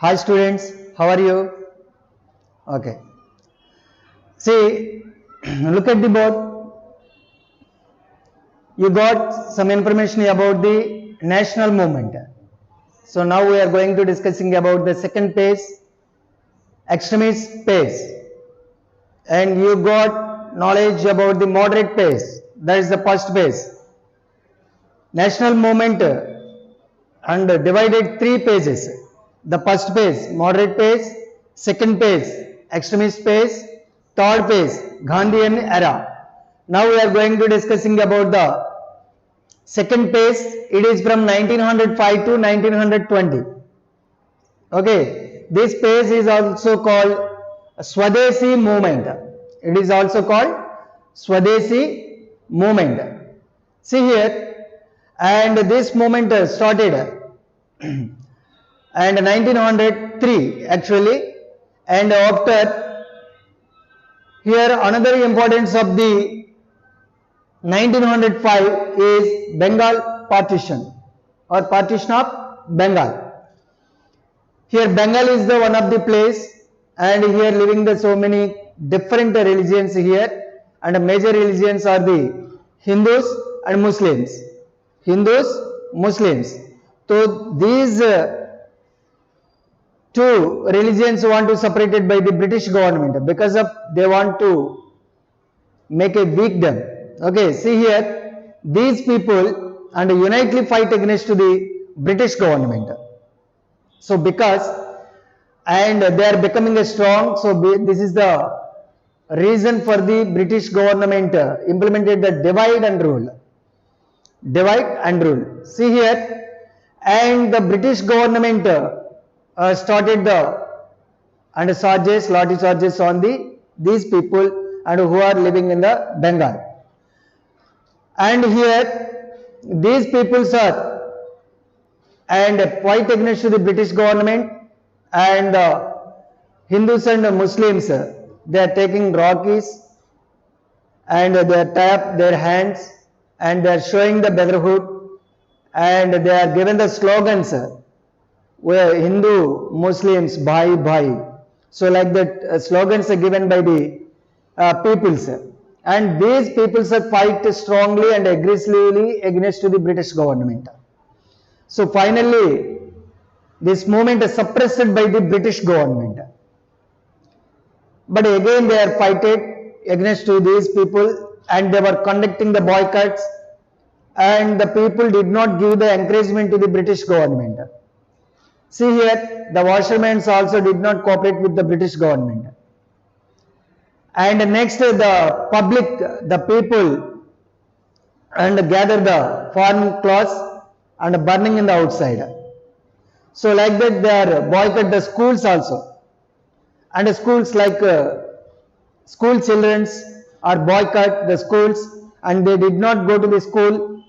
Hi students, how are you? Okay. See, look at the board. You got some information about the national movement. So now we are going to discussing about the second phase, extremist phase. And you got knowledge about the moderate phase. That is the first phase. National movement and divided three phases. The first phase, moderate phase, second phase, extremist phase, third phase, Gandhian era. Now we are going to discussing about the second phase. It is from 1905 to 1920. Okay, this phase is also called Swadeshi movement. It is also called Swadeshi movement. See here, and this movement started and 1903 actually, and after here another importance of the 1905 is Bengal partition or partition of Bengal. Here Bengal is the one of the place, and here living the so many different religions here, and major religions are the Hindus and Muslims. Hindus, Muslims. So these two religions want to separated by the British government because of they want to make a weak them. Okay, see here, these people and unitedly fight against the British government. So because and they are becoming strong, so this is the reason for the British government implemented the divide and rule. Divide and rule. See here, and the British government started the and charges, lathi charges on these people and who are living in the Bengal. And here these peoples are and fight against the British government, and Hindus and Muslims they are taking Rockies and they tap their hands and they are showing the brotherhood, and they are given the slogans where Hindu Muslims bhai bhai. So like that slogans are given by the peoples, and these peoples are fight strongly and aggressively against the British government. So finally this movement is suppressed by the British government, but again they are fighting against to these people, and they were conducting the boycotts, and the people did not give the encouragement to the British government. See here, the washermen also did not cooperate with the British government. And next the public, the people and gather the foreign clothes and burning in the outside. So like that they are boycott the schools also, and the schools like school childrens are boycott the schools, and they did not go to the school,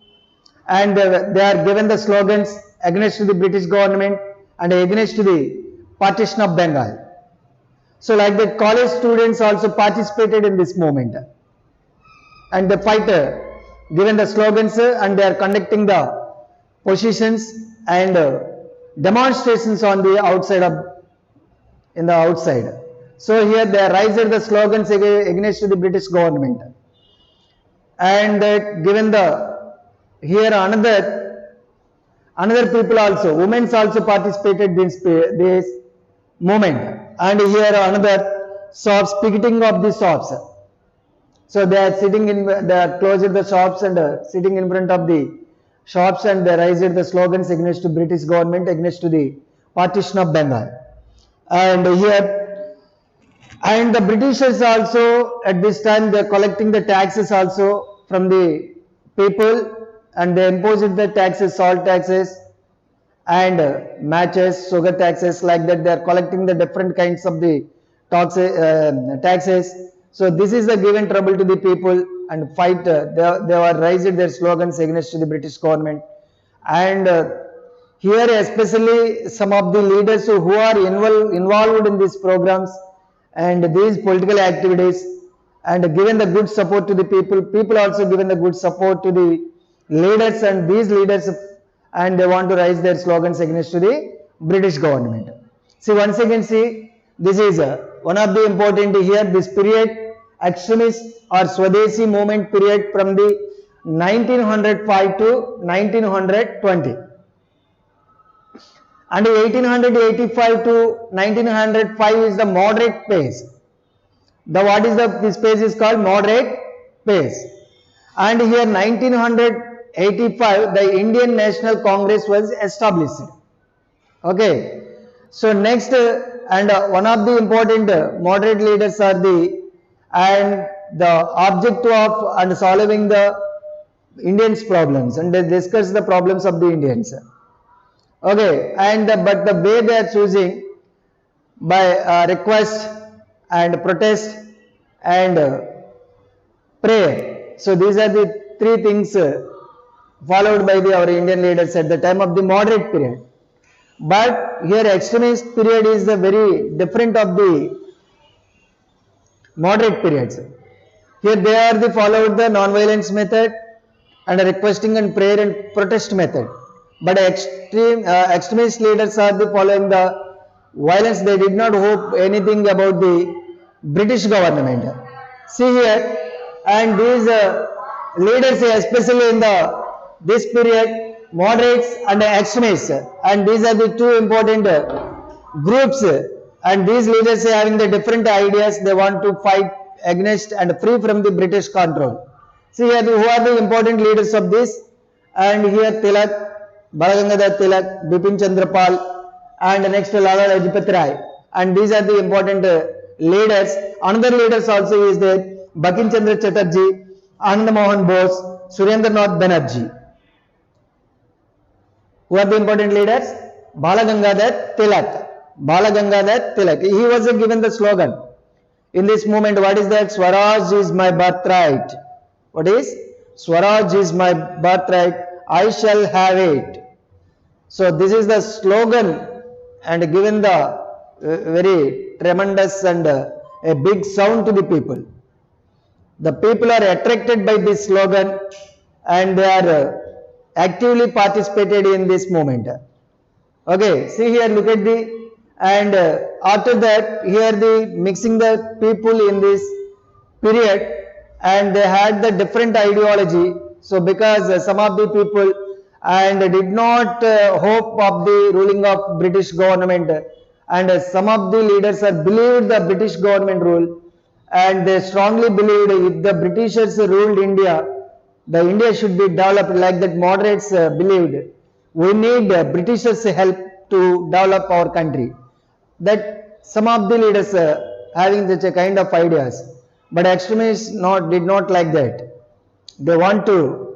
and they are given the slogans against the British government and against the partition of Bengal. So like that college students also participated in this movement, and the fighter given the slogans and they are conducting the positions and demonstrations on the outside of in the outside. So here they raised the slogans against the British government, and given the here another people also, women also participated in this movement, and here another shops, picketing of the shops. So they are sitting in, they are closed the shops and sitting in front of the shops, and they raised the slogans against the British government, against the partition of Bengal. And here, and the Britishers also at this time they are collecting the taxes also from the people, and they imposed the taxes, salt taxes and matches, sugar taxes, like that they are collecting the different kinds of the taxes. So this is the given trouble to the people, and fight they were raised their slogans against the British government. And here especially some of the leaders who are involved in these programs and these political activities, and given the good support to the people also given the good support to the leaders, and these leaders and they want to raise their slogans against the British government. See, once again, see, this is one of the important here, this period, extremist or Swadeshi movement period from the 1905 to 1920. And 1885 to 1905 is the moderate pace. This pace is called moderate pace. And here 1985 the Indian National Congress was established. Okay. So next one of the important moderate leaders are the objective of and solving the Indians' problems, and they discuss the problems of the Indians. Okay, and but the way they are choosing by request and protest and prayer. So these are the three things followed by our Indian leaders at the time of the moderate period. But here extremist period is very different of the moderate periods. Here they are followed the non-violence method and requesting and prayer and protest method. But extremist leaders are following the violence. They did not hope anything about the British government. See here, and these leaders, especially in this period, moderates and extremists, and these are the two important groups, and these leaders are having the different ideas. They want to fight against and free from the British control. See here, who are the important leaders of this? And here Tilak, Balagangadhar Tilak, Bipin Chandra Pal, and next Lala Lajpat Rai, and these are the important leaders. Another leaders also is there, Bankim Chandra Chatterjee, Anand Mohan Bose, Surendranath Banerjee. Who are the important leaders? Balagangadhar Tilak. Balagangadhar Tilak. He was given the slogan in this movement. What is that? Swaraj is my birthright. What is? Swaraj is my birthright. I shall have it. So this is the slogan, and given the very tremendous and a big sound to the people. The people are attracted by this slogan, and they are actively participated in this movement. Okay, see here, look at and after that, here mixing the people in this period, and they had the different ideology. So because some of the people and did not hope of the ruling of British government, and some of the leaders believed the British government rule, and they strongly believed if the Britishers ruled India, the India should be developed. Like that moderates believed, we need Britishers help to develop our country. That some of the leaders having such a kind of ideas, but extremists did not like that. They want to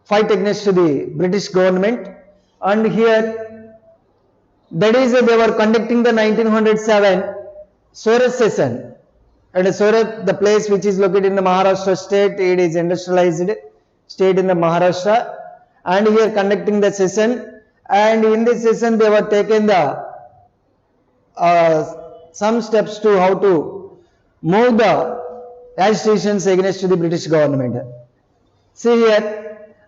fight against the British government, and here that is they were conducting the 1907 Surat session, and Surat, the place which is located in the Maharashtra state, it is industrialized state in the Maharashtra, and here conducting the session, and in this session they were taken the some steps to how to move the agitations against the British government. See here,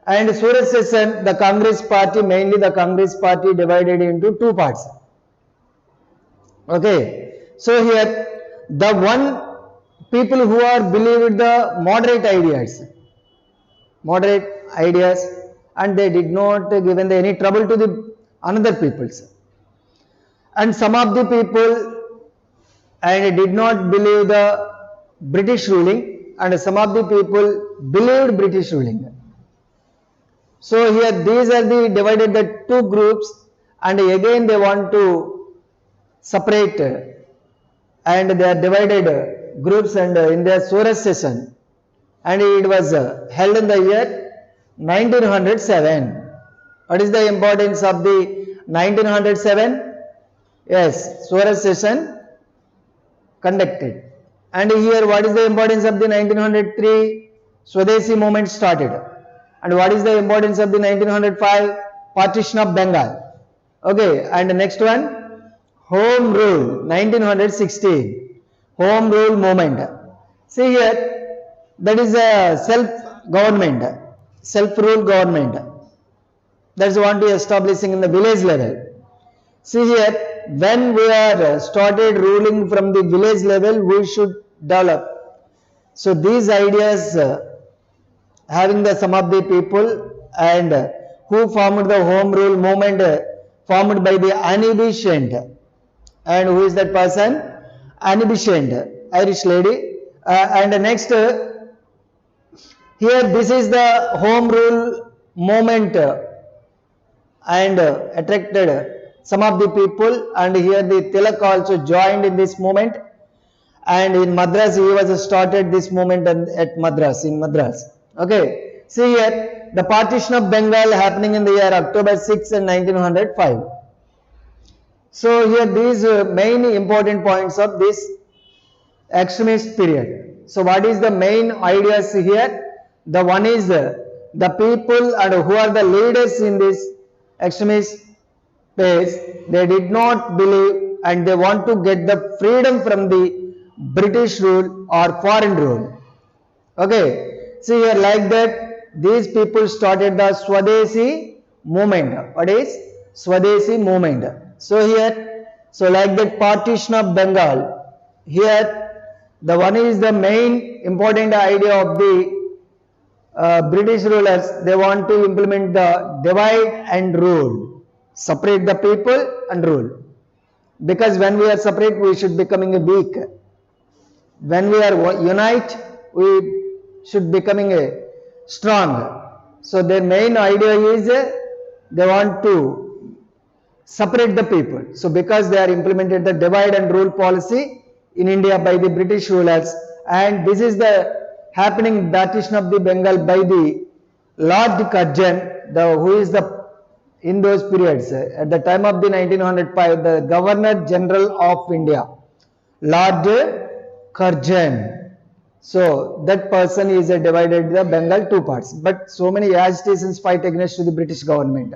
and Surat session, the Congress party, mainly the Congress party divided into two parts. Okay, so here the one people who are believed the moderate ideas, and they did not given any trouble to the another peoples, and some of the people and did not believe the British ruling, and some of the people believed British ruling. So here these are divided the two groups, and again they want to separate, and they are divided groups, and in their Surat session, and it was held in the year 1907. What is the importance of the 1907? Yes, Surat session conducted. And here what is the importance of the 1903? Swadeshi movement started. And what is the importance of the 1905? Partition of Bengal. Okay, and the next one, Home Rule, 1916. Home Rule movement. See here, that is a self-government, self-rule government. That's what we are establishing in the village level. See here, when we are started ruling from the village level, we should develop. So these ideas having the some of the people and who formed the home rule movement formed by the Annie Besant. And who is that person? Annie Besant, Irish lady. And next, here this is the home rule movement and attracted some of the people, and here the Tilak also joined in this movement, and in Madras he was started this movement at Madras, in Madras. Okay, see here the partition of Bengal happening in the year October 6 and 1905. So here these main important points of this extremist period. So what is the main ideas here? The one is the people and who are the leaders in this extremist phase, they did not believe and they want to get the freedom from the British rule or foreign rule. Okay, see here like that these people started the Swadeshi movement. What is Swadeshi movement? So here, so like that partition of Bengal, here the one is the main important idea of the British rulers. They want to implement the divide and rule, separate the people and rule, because when we are separate we should becoming a weak, when we are unite we should becoming a strong. So their main idea is they want to separate the people. So because they are implemented the divide and rule policy in India by the British rulers, and this is the happening partition of the Bengal by the Lord Curzon, who is the in those periods at the time of the 1905 the Governor General of India, Lord Curzon. So that person is divided the Bengal two parts, but so many agitations fight against the British government.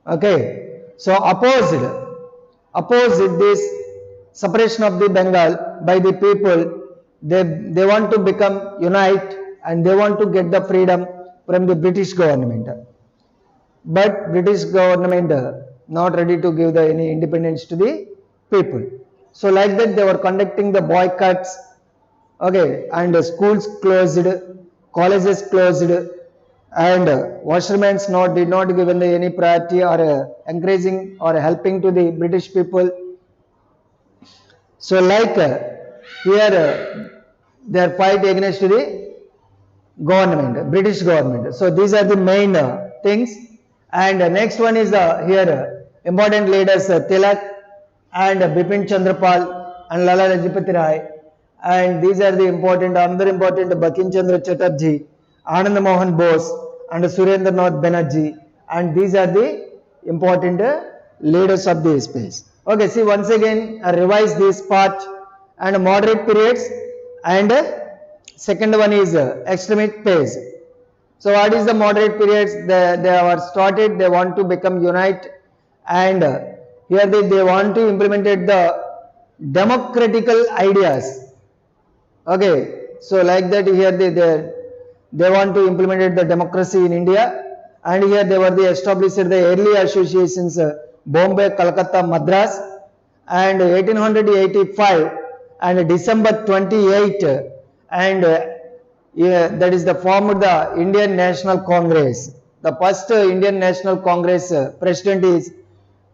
Okay, so opposite this separation of the Bengal by the people. They want to become unite and they want to get the freedom from the British government, but British government not ready to give the any independence to the people. So like that they were conducting the boycotts. Okay, and schools closed, colleges closed, and washermen did not given the any priority or encouraging or helping to the British people. So like here they are fight against the government, British government. So these are the main things. And next one is here important leaders Tilak and Bipin Chandrapal and Lala Lajpati Rai, and these are the important, another important Bankim Chandra Chatterjee, Anand Mohan Bose and Surendranath Banerjee, and these are the important leaders of the space. Okay, see once again revise this part and moderate periods, and second one is extremist phase. So what is the moderate periods? They are started, they want to become unite, and here they want to implement the democratical ideas. Okay, so like that here they want to implement the democracy in India, and here they were established the early associations Bombay, Calcutta, Madras, and 1885 and December 28, and that is the formed the Indian National Congress. The first Indian National Congress president is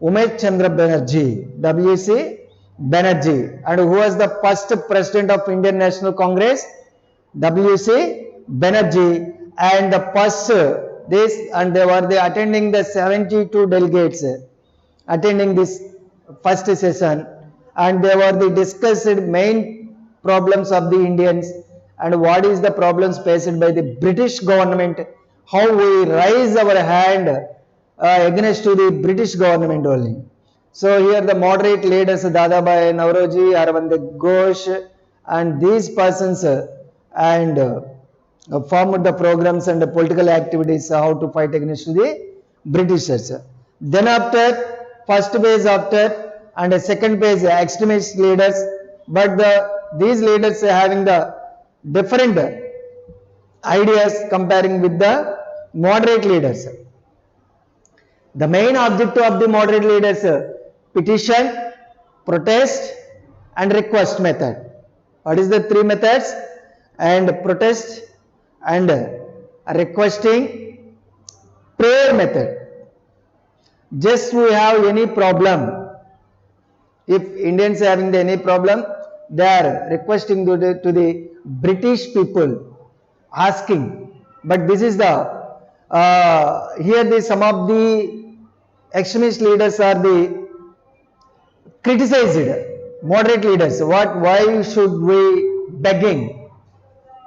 Umesh Chandra Banerjee, W.C. Banerjee, and who was the first president of Indian National Congress? W.C. Banerjee, and the first and they were attending the 72 delegates attending this first session, and they were discussed main problems of the Indians and what is the problems faced by the British government, how we raise our hand against to the British government only. So here the moderate leaders Dadabhai Naoroji, Arvind Ghosh, and these persons and formed the programs and the political activities how to fight against the Britishers. Then after first phase after and a second phase extremist leaders, but these leaders are having the different ideas comparing with the moderate leaders. The main objective of the moderate leaders, petition, protest and request method. What is the three methods? And protest and requesting, prayer method. Just we have any problem, if Indians are having any problem, they are requesting to the British people, asking. But this is the here some of the extremist leaders are the criticized, moderate leaders. Why should we begging?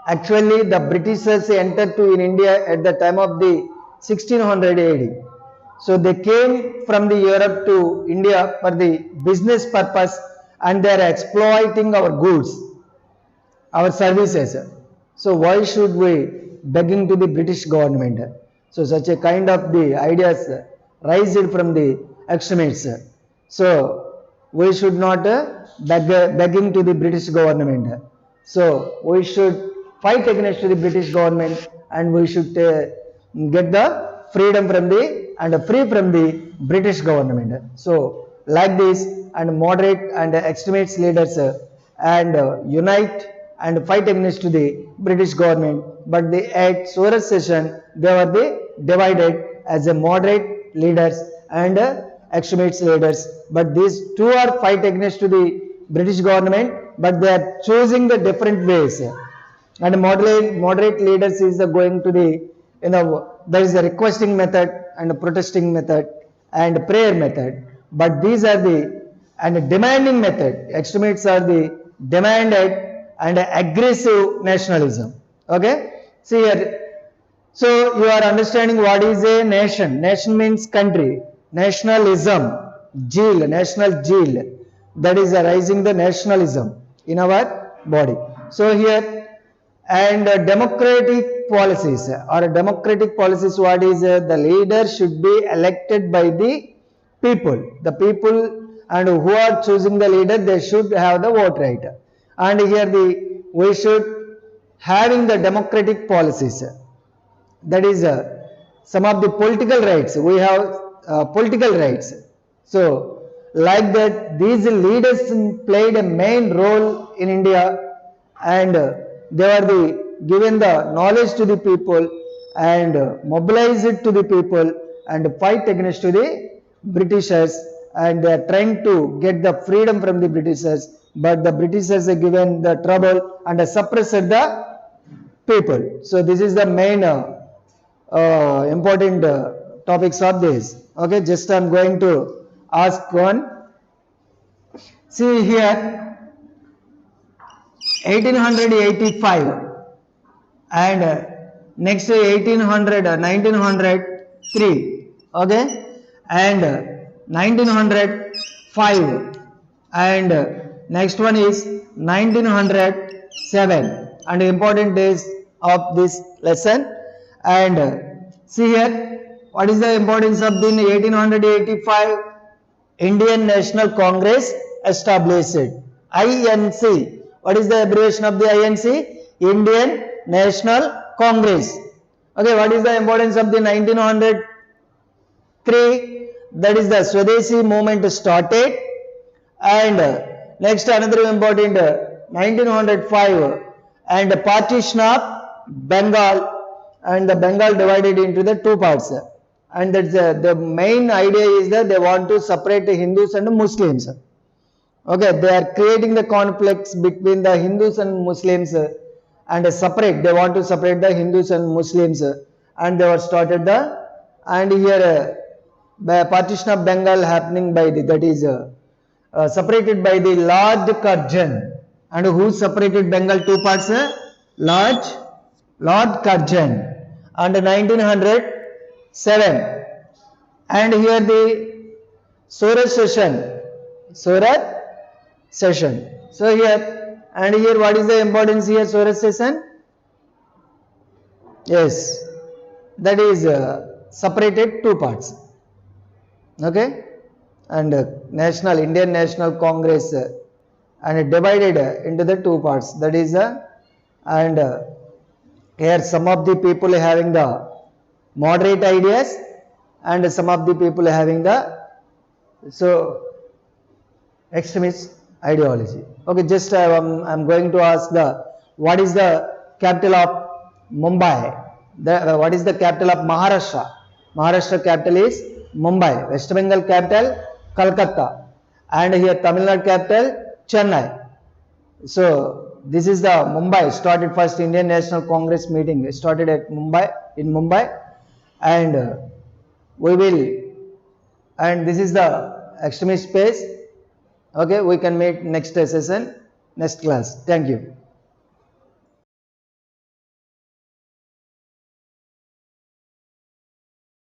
Actually, the Britishers entered in India at the time of the 1600 AD. So they came from the Europe to India for the business purpose, and they are exploiting our goods, our services. So why should we begging to the British government? So such a kind of the ideas raised from the extremists. So we should not begging to the British government. So we should fight against the British government, and we should get the freedom from the and free from the British government. So like this, and moderate and extremist leaders and unite and fight against the British government. But at Soros session, they were divided as a moderate leaders and extremist leaders. But these two are fight against the British government, but they are choosing the different ways. And moderate leaders is going to the, there is a requesting method and a protesting method and prayer method. But these are the and demanding method. Extremists are the demanded and aggressive nationalism. Okay, see here. So you are understanding what is a nation. Nation means country. Nationalism, zeal, national zeal. That is arising the nationalism in our body. So here, and democratic policies, or democratic policies, what is the leader should be elected by the people. The people and who are choosing the leader, they should have the vote right. And here we should having the democratic policies. That is some of the political rights. We have political rights. So like that, these leaders played a main role in India, and they were given the knowledge to the people and mobilize it to the people and fight against the Britishers, and they are trying to get the freedom from the Britishers, but the Britishers are given the trouble and suppressed the people. So this is the main important topics of this. Okay, just I am going to ask one. See here, 1885 and next 1903, okay, and 1905, and next one is 1907, and important days of this lesson. And see here, what is the importance of the 1885? Indian National Congress established, INC. What is the abbreviation of the INC? Indian National Congress. Okay, what is the importance of the 1903? That is the Swadeshi movement started. And next another important 1905 and partition of Bengal, and the Bengal divided into the two parts. And that's the main idea is that they want to separate the Hindus and the Muslims. Okay, they are creating the conflicts between the Hindus and Muslims, and separate. They want to separate the Hindus and Muslims, and they were started the, and here the partition of Bengal happening by the, that is separated by the Lord Curzon. And who separated Bengal two parts? Lord Curzon, and 1907. And here the Soros session. So here, and here what is the importance here? Soros session, yes, that is separated two parts. Okay, and Indian National Congress and divided into the two parts. That is and here some of the people having the moderate ideas, and some of the people having the, so extremist ideology. Okay, just I'm going to ask what is the capital of Mumbai? What is the capital of Maharashtra? Maharashtra capital is Mumbai. West Bengal capital Kolkata, and here Tamil Nadu capital Chennai. So this is the Mumbai. Started first Indian National Congress meeting started at Mumbai, in Mumbai, and we will, and this is the extremist space. Okay, we can meet next session, next class. Thank you.